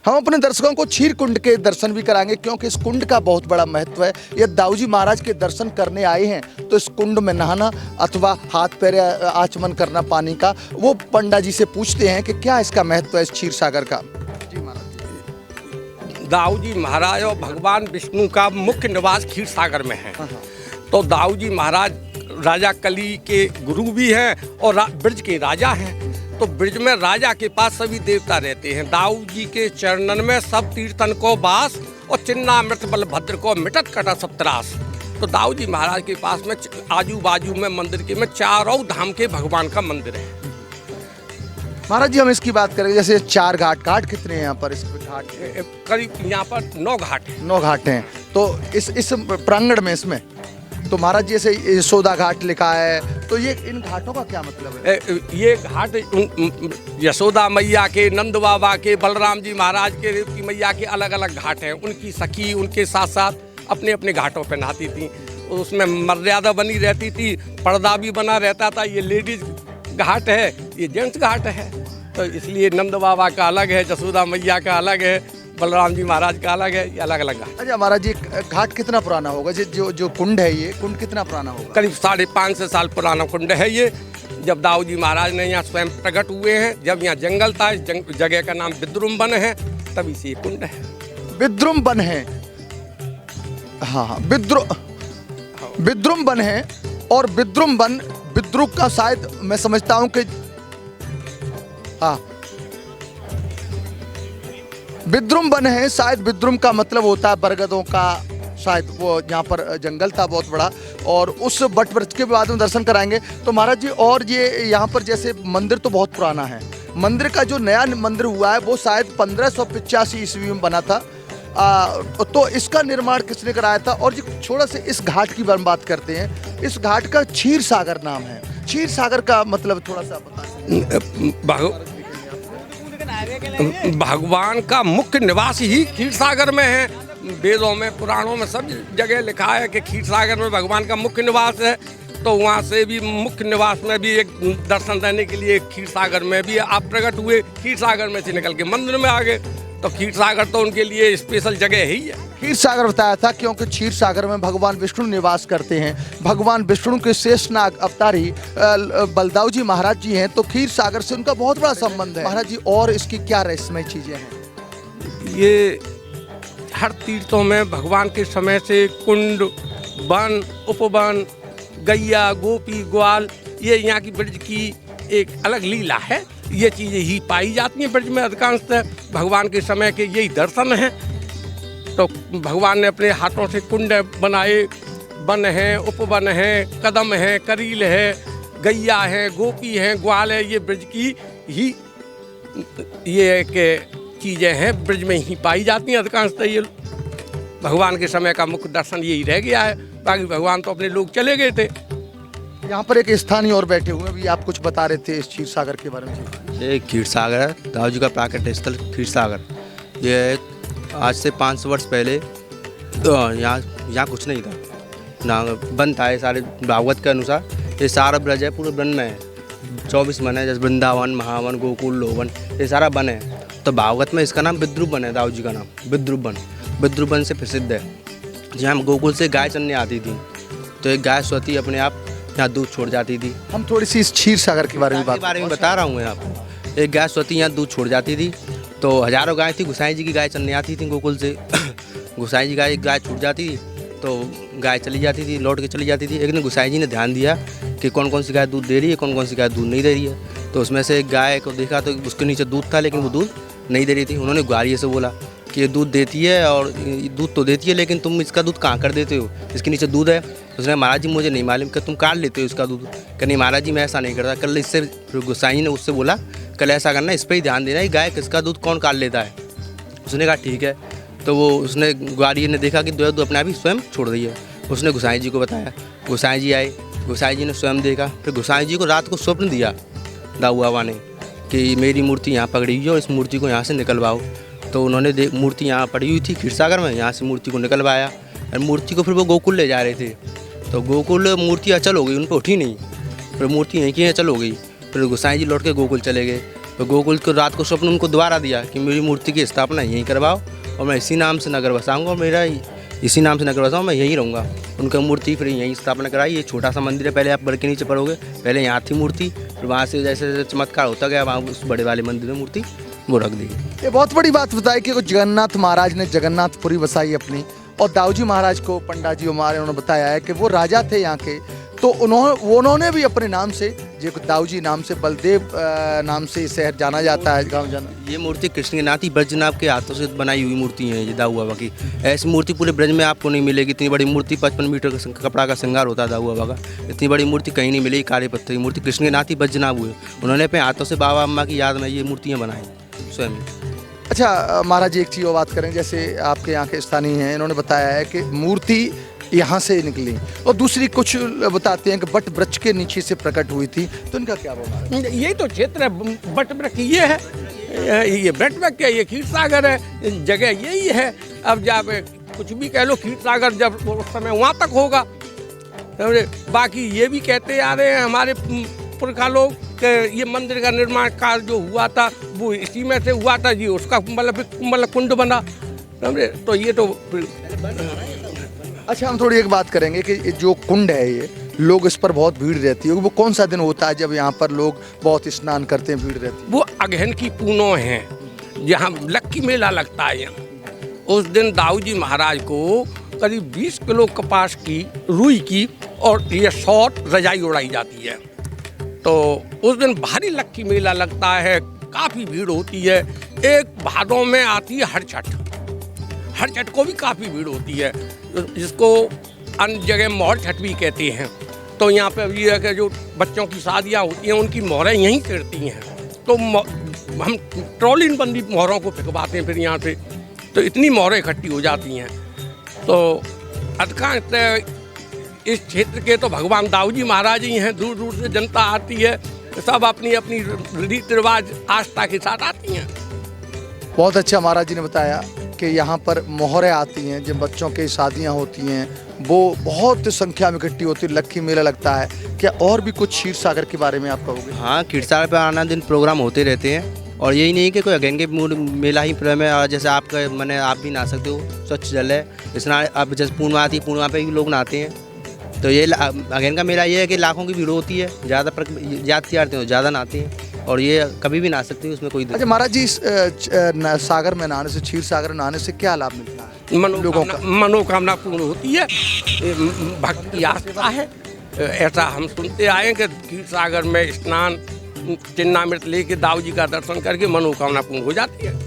हम अपने दर्शकों को क्षीर कुंड के दर्शन भी कराएंगे, क्योंकि इस कुंड का बहुत बड़ा महत्व है। ये दाऊजी महाराज के दर्शन करने आए हैं तो इस कुंड में नहाना अथवा हाथ पैर आचमन करना पानी का, वो पंडा जी से पूछते हैं कि क्या इसका महत्व है इस क्षीर सागर का। दाऊजी महाराज और भगवान विष्णु का मुख्य निवास क्षीर सागर में है। तो दाऊजी महाराज राजा कली के गुरु भी हैं और ब्रज के राजा हैं। तो ब्रज में राजा के पास सभी देवता रहते हैं। दाऊजी के चरणन में सब तीर्थन को वास और चिन्ना मृत बलभद्र को मिटत कटा सब त्रास। तो दाऊजी महाराज के पास में आजू बाजू में मंदिर के में चारों धाम के भगवान का मंदिर है। महाराज जी हम इसकी बात करें, जैसे 4 घाट कितने हैं यहाँ पर? इस घाट करीब यहाँ पर 9 घाट हैं। 9 घाट हैं। तो इस प्रांगण में इसमें तो महाराज जी जैसे यशोदा घाट लिखा है, तो ये इन घाटों का क्या मतलब है? ये घाट यशोदा मैया के, नंद बाबा के, बलराम जी महाराज के, रेवती मैया के अलग अलग घाट हैं। उनकी सखी उनके साथ साथ अपने अपने घाटों पर नहाती थी। उसमें मर्यादा बनी रहती थी, पर्दा भी बना रहता था। ये लेडीज घाट है, ये जेंट्स घाट है। तो इसलिए नंद बाबा का अलग है, यशोदा मैया का अलग है, बलराम जी महाराज का अलग है। ये अलग अलग घाट। अच्छा महाराज जी घाट कितना पुराना होगा? जो कुंड है, ये कुंड कितना पुराना होगा? करीब 550 साल पुराना कुंड है ये। जब दाऊजी महाराज ने यहाँ स्वयं प्रकट हुए हैं, जब यहाँ जंगल था, इस जगह का नाम विद्रुम वन है, तभी से ये कुंड है। विद्रुम वन है। हाँ, विद्रुम वन है। और विद्रुम वन विद्रुम का शायद मैं समझता हूँ कि हाँ विद्रुम वन है। शायद विद्रुम का मतलब होता है बरगदों का, शायद वो यहाँ पर जंगल था बहुत बड़ा, और उस बट वृक्ष के बाद में दर्शन कराएंगे। तो महाराज जी और ये यहाँ पर जैसे मंदिर तो बहुत पुराना है, मंदिर का जो नया मंदिर हुआ है वो शायद 1585 ईस्वी में बना था। तो इसका निर्माण किसने कराया था? और जी थोड़ा से इस घाट की बात करते हैं। इस घाट का क्षीर सागर नाम है। क्षीर सागर का मतलब थोड़ा सा बता सकते? भगवान का मुख्य निवास ही क्षीर सागर में है। वेदों में, पुराणों में सब जगह लिखा है कि क्षीर सागर में भगवान का मुख्य निवास है। तो वहाँ से भी मुख्य निवास में भी एक दर्शन देने के लिए क्षीर सागर में भी आप प्रकट हुए। क्षीर सागर में से निकल के मंदिर में आ गए। तो क्षीर सागर तो उनके लिए स्पेशल जगह ही है। क्षीर सागर बताया था क्योंकि क्षीर सागर में भगवान विष्णु निवास करते हैं। भगवान विष्णु के शेषनाग अवतारी बलदाऊजी महाराज जी हैं, तो क्षीर सागर से उनका बहुत बड़ा संबंध है। महाराज जी और इसकी क्या रहस्यमय चीजें हैं? ये हर तीर्थों में भगवान के समय से कुंड, वन, उपवन, गैया, गोपी, ग्वाल, ये यहाँ की ब्रज की एक अलग लीला है। ये चीज़ें ही पाई जाती हैं ब्रज में अधिकांशतः। भगवान के समय के यही दर्शन हैं। तो भगवान ने अपने हाथों से कुंड बनाए, वन हैं, उपवन हैं, कदम हैं, करील है, गैया है, गोपी हैं, ग्वाल है। ये ब्रज की ही ये एक चीज़ें हैं, ब्रज में ही पाई जाती हैं अधिकांशतः। ये भगवान के समय का मुख्य दर्शन यही रह गया है। बाकी भगवान तो अपने लोग चले गए थे। यहाँ पर एक स्थानीय और बैठे हुए हैं, अभी आप कुछ बता रहे थे इस क्षीर सागर के बारे में। ये क्षीर सागर है, दाऊजी का प्राकट्य स्थल क्षीर सागर। ये आज से 500 वर्ष पहले तो यहाँ कुछ नहीं था ना, वन था। ये सारे भागवत के अनुसार ये सारा ब्रज है, पूरे वन में है। 24 वन है, जैसे वृंदावन, महावन, गोकुल, लोवन, ये सारा वन है। तो भागवत में इसका नाम विद्रुम वन है, दाऊजी का नाम विद्रुम वन। विद्रुम वन से प्रसिद्ध है। जहाँ गोकुल से गाय चलने आती थी, तो एक गाय स्वती अपने आप यहाँ दूध छोड़ जाती थी। हम थोड़ी सी इस क्षीर सागर के बारे में बता रहा हूँ आपको। एक गाय स्वती यहाँ दूध छोड़ जाती थी। तो हजारों गाय थी, गोसाई जी की गाय चलने आती थी गोकुल से। गोसाई जी गाय छूट जाती थी तो गाय चली जाती थी, लौट के चली जाती थी। एक दिन गोसाई जी ने ध्यान दिया कि कौन कौन सी गाय दूध दे रही है, कौन कौन सी गाय दूध नहीं दे रही है। तो उसमें से एक गाय को देखा तो उसके नीचे दूध था, लेकिन वो दूध नहीं दे रही थी। उन्होंने ग्वालियर से बोला कि ये दूध देती है, और दूध तो देती है, लेकिन तुम इसका दूध कहाँ कर देते हो? इसके नीचे दूध है। उसने महाराज जी मुझे नहीं मालूम कि तुम काट लेते हो इसका दूध। कि नहीं महाराज जी मैं ऐसा नहीं करता। कल इससे फिर गोसाई जी ने उससे बोला कल ऐसा करना, इस पर ही ध्यान देना, गाय किसका दूध कौन काट लेता है। उसने कहा ठीक है। तो वो उसने ग्वालियर ने देखा कि दूध अपने आप ही स्वयं छोड़ रही है। उसने गोसाई जी को बताया। गोसाई जी आए, गोसाई जी ने स्वयं देखा। फिर गोसाई जी को रात को स्वप्न दिया दाऊ बाबा ने कि मेरी मूर्ति यहाँ पकड़ी हुई है और इस मूर्ति को यहाँ से निकलवाओ। तो उन्होंने मूर्ति यहाँ पड़ी हुई थी क्षीर सागर में, यहाँ से मूर्ति को निकलवाया। और मूर्ति को फिर वो गोकुल ले जा रहे थे। तो गोकुल मूर्ति अचल हो गई, उन पर उठी नहीं। फिर मूर्ति यहीं की अचल हो गई। फिर गोसाई जी लौट के गोकुल चले गए। तो गोकुल को रात को स्वप्न उनको दोबारा दिया कि मेरी मूर्ति की स्थापना यहीं करवाओ और मैं इसी नाम से नगर बसाऊँगा और मेरा इसी नाम से नगर बसाऊँ, मैं यहीं रहूँगा। उनका मूर्ति फिर यहीं स्थापना कराई। ये छोटा सा मंदिर है, पहले आप बड़े के नीचे पड़ोगे, पहले यहाँ थी मूर्ति, फिर वहाँ से जैसे जैसे चमत्कार होता गया वहाँ उस बड़े वाले मंदिर में मूर्ति वो रख दी। ये बहुत बड़ी बात बताई कि जगन्नाथ महाराज ने जगन्नाथपुरी बसाई अपनी, और दाऊजी महाराज को पंडा जी हमारे उन्होंने बताया है कि वो राजा थे यहाँ के, तो उन्होंने भी अपने नाम से, जो दाऊजी नाम से, बलदेव नाम से शहर जाना जाता है, गांव जाना। ये मूर्ति कृष्ण के नाथ ही ब्रजनाभ के हाथों से बनाई हुई मूर्ति है ये दाऊ बाबा की। ऐसी मूर्ति पूरे ब्रज में आपको नहीं मिलेगी। इतनी बड़ी मूर्ति 55 मीटर का कपड़ा का श्रृंगार होता है दाऊ बाबा का, इतनी बड़ी मूर्ति कहीं नहीं मिलेगी। काले पत्थर की मूर्ति कृष्ण के नाथ ही ब्रजनाभ हुए, उन्होंने अपने हाथों से बाबा अम्मा की याद में ये मूर्तियाँ बनाई स्वयं। अच्छा महाराज जी, एक चीज़ और बात करें, जैसे आपके यहाँ के स्थानीय हैं, इन्होंने बताया है कि मूर्ति यहाँ से निकली, और दूसरी कुछ बताते हैं कि बट वृक्ष के नीचे से प्रकट हुई थी, तो इनका क्या बोलना है? यही तो क्षेत्र है, बट वृक्ष ये है, ये बट वृक्ष है, ये क्षीर सागर है, जगह यही है। अब जब कुछ भी कह लो, क्षीर सागर जब उस समय वहाँ तक होगा। बाकी ये भी कहते आ रहे हैं हमारे पुरखा लोग कि ये मंदिर का निर्माण कार्य जो हुआ था वो इसी में से हुआ था जी, उसका मतलब कुंड बना, समझे। तो ये तो अच्छा, हम थोड़ी एक बात करेंगे कि जो कुंड है ये, लोग इस पर बहुत भीड़ रहती है, वो कौन सा दिन होता है जब यहाँ पर लोग बहुत स्नान करते हैं, भीड़ रहती है? वो अगहन की पूनों हैं, जहाँ लक्की मेला लगता है यहाँ। उस दिन दाऊजी महाराज को करीब 20 किलो कपास की, रुई की और ये 100 रजाई उड़ाई जाती है। तो उस दिन भारी लक्की मेला लगता है, काफ़ी भीड़ होती है। एक भादों में आती है हर छठ को भी काफ़ी भीड़ होती है, जिसको अन्य जगह मोहर छठ भी कहते हैं। तो यहाँ पे ये है कि जो बच्चों की शादियाँ होती हैं उनकी मोहरें यहीं गिरती हैं, तो हम ट्रॉली बंदी मोहरों को फेंकवाते हैं फिर यहाँ से, तो इतनी मोहरें इकट्ठी हो जाती हैं। तो अधिकांश इस क्षेत्र के तो भगवान दाऊजी महाराज ही हैं, दूर दूर से जनता आती है, सब अपनी अपनी रीति रिवाज आस्था के साथ आती हैं। बहुत अच्छा महाराज जी ने बताया कि यहाँ पर मोहरें आती हैं, जब बच्चों की शादियाँ होती हैं वो बहुत संख्या में इकट्ठी होती है, लक्की मेला लगता है। क्या और भी कुछ क्षीर सागर के बारे में आप कहोगे? हाँ, क्षीर सागर पर आना दिन प्रोग्राम होते रहते हैं, और यही नहीं कि कोई अगेन के मेला ही प्रेम है, जैसे आपका मैंने आप भी नहा सकते हो, स्वच्छ जल है स्नान। अब जैसे पूर्णिमा आती है, पूर्णिमा पे भी लोग नहाते हैं। तो ये अगेन का मेला ये है कि लाखों की भीड़ होती है, ज़्यादा तीर्थयात्री हो ज़्यादा नहाते हैं, और ये कभी भी नहा सकते हैं, उसमें कोई। अच्छा महाराज जी, सागर में नहाने से, क्षीर सागर में नहाने से क्या लाभ मिलता है? मनोकामना पूर्ण होती है, भक्ति आस्था है। ऐसा हम सुनते आए कि क्षीर सागर में स्नान चिन्नामृत लेके दाऊजी का दर्शन करके मनोकामना पूर्ण हो जाती है।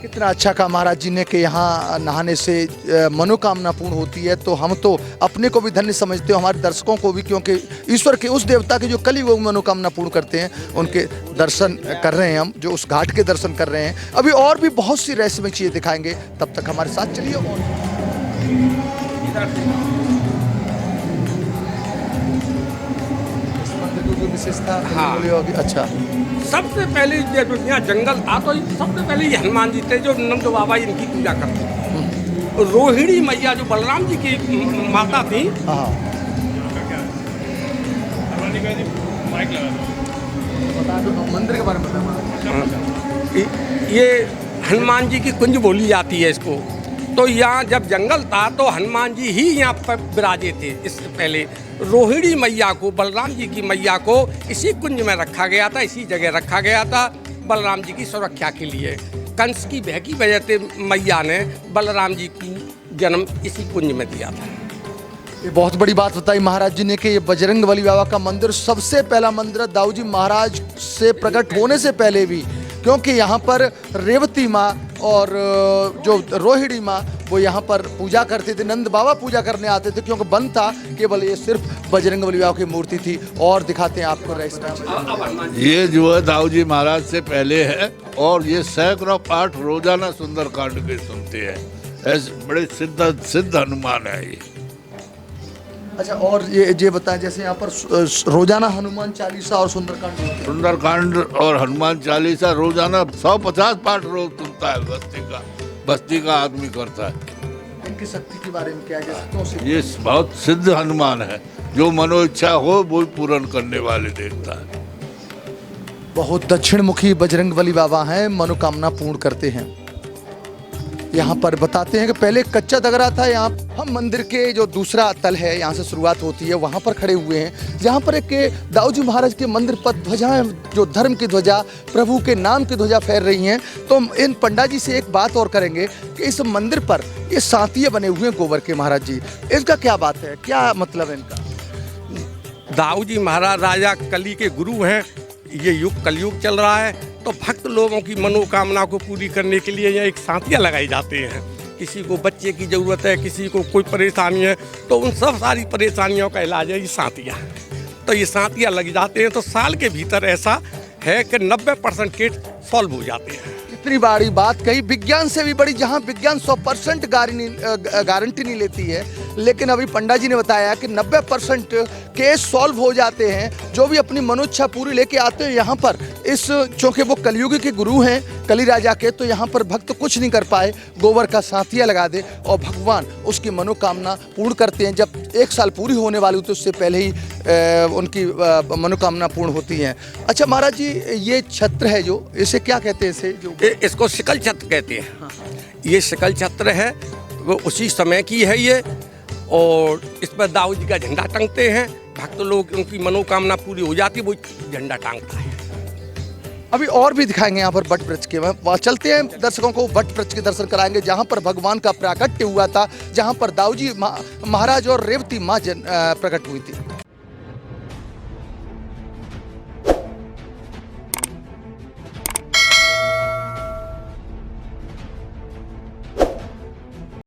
कितना अच्छा कहा महाराज जी ने कि यहाँ नहाने से मनोकामना पूर्ण होती है। तो हम तो अपने को भी धन्य समझते हो, हमारे दर्शकों को भी, क्योंकि ईश्वर के उस देवता के जो कलियुग में मनोकामना पूर्ण करते हैं, उनके दर्शन कर रहे हैं हम, जो उस घाट के दर्शन कर रहे हैं। अभी और भी बहुत सी रहस्यमय चीज़ें दिखाएंगे, तब तक हमारे साथ चलिए। विशेषता होगी। अच्छा, सबसे पहले जब यहाँ जंगल था तो सबसे पहले ये हनुमान जी थे जो नंद बाबा इनकी पूजा करते थे। रोहिणी मैया जो बलराम जी की माता थी, मंदिर के बारे में ये हनुमान जी की कुंज बोली जाती है इसको। तो यहाँ जब जंगल था तो हनुमान जी ही यहाँ पर विराजे थे। इससे पहले रोहिणी मैया को, बलराम जी की मैया को इसी कुंज में रखा गया था, इसी जगह रखा गया था बलराम जी की सुरक्षा के लिए। कंस की भय की वजह से मैया ने बलराम जी की जन्म इसी कुंज में दिया था। ये बहुत बड़ी बात बताई महाराज जी ने कि ये बजरंगबली बाबा का मंदिर सबसे पहला मंदिर है दाऊजी महाराज से प्रकट होने से पहले भी, क्योंकि यहाँ पर रेवती माँ और जो रोहिणी माँ वो यहाँ पर पूजा करते थे, नंद बाबा पूजा करने आते थे, क्योंकि बंद था केवल ये सिर्फ बजरंगबली बाबा की मूर्ति थी। और दिखाते हैं आपको रहस्य। ये जो है दाऊजी महाराज से पहले है, और ये सैकड़ों पाठ रोजाना सुंदरकांड के सुनते हैं। ऐसे बड़े सिद्ध हनुमान है ये। अच्छा, और ये बताएं, जैसे यहाँ पर रोजाना हनुमान चालीसा और सुंदरकांड और हनुमान चालीसा रोजाना 150 पाठ रोज सुनता है बस्ती का आदमी करता है। इनकी शक्ति के बारे में क्या है? ये बहुत सिद्ध हनुमान है, जो मनोइच्छा हो वो पूर्ण करने वाले देवता है। बहुत दक्षिणमुखी बजरंगबली बाबा हैं, मनोकामना पूर्ण करते हैं। यहाँ पर बताते हैं कि पहले कच्चा दगरा था। यहाँ हम मंदिर के जो दूसरा तल है, यहाँ से शुरुआत होती है, वहाँ पर खड़े हुए हैं, जहाँ पर एक दाऊ जी महाराज के मंदिर पर ध्वजाएं, जो धर्म की ध्वजा, प्रभु के नाम की ध्वजा फहर रही हैं। तो हम इन पंडा जी से एक बात और करेंगे कि इस मंदिर पर ये सांतिये बने हुए हैं गोबर के महाराज जी, इसका क्या बात है, क्या मतलब है इनका? दाऊ जी महाराज राजा कली के गुरु हैं। ये युग कलयुग चल रहा है, तो भक्त लोगों की मनोकामना को पूरी करने के लिए ये एक सांतियाँ लगाई जाते हैं। किसी को बच्चे की ज़रूरत है, किसी को कोई परेशानी है, तो उन सब सारी परेशानियों का इलाज है ये सांतियाँ। तो ये सांतियाँ लग जाते हैं, तो साल के भीतर ऐसा है कि 90% केस सॉल्व हो जाते हैं। इतनी बड़ी बात कही, विज्ञान से भी बड़ी, जहां विज्ञान 100% गारंटी नहीं लेती है, लेकिन अभी पंडा जी ने बताया कि 90% केस सॉल्व हो जाते हैं। जो भी अपनी मनोच्छा पूरी लेके आते हैं यहाँ पर, इस चूँकि वो कलयुग के गुरु हैं, कली राजा के, तो यहाँ पर भक्त कुछ नहीं कर पाए, गोबर का सांतिया लगा दे और भगवान उसकी मनोकामना पूर्ण करते हैं। जब 1 साल पूरी होने वाली तो उससे पहले ही उनकी मनोकामना पूर्ण होती हैं। अच्छा महाराज जी, ये छत्र है जो, इसे क्या कहते हैं? इसे जो इसको शिकल छत्र कहते हैं। ये शिकल छत्र है, वो उसी समय की है ये, और इस पर दाऊ जी का झंडा टांगते हैं। भक्त लोग उनकी मनोकामना पूरी हो जाती है, वो झंडा टांगता है। अभी और भी दिखाएंगे यहाँ पर वट वृक्ष के, वहाँ चलते हैं, दर्शकों को वट वृक्ष के दर्शन कराएंगे, जहाँ पर भगवान का प्राकट्य हुआ था, जहाँ पर दाऊ जी महाराज और रेवती माँ प्रकट हुई थी।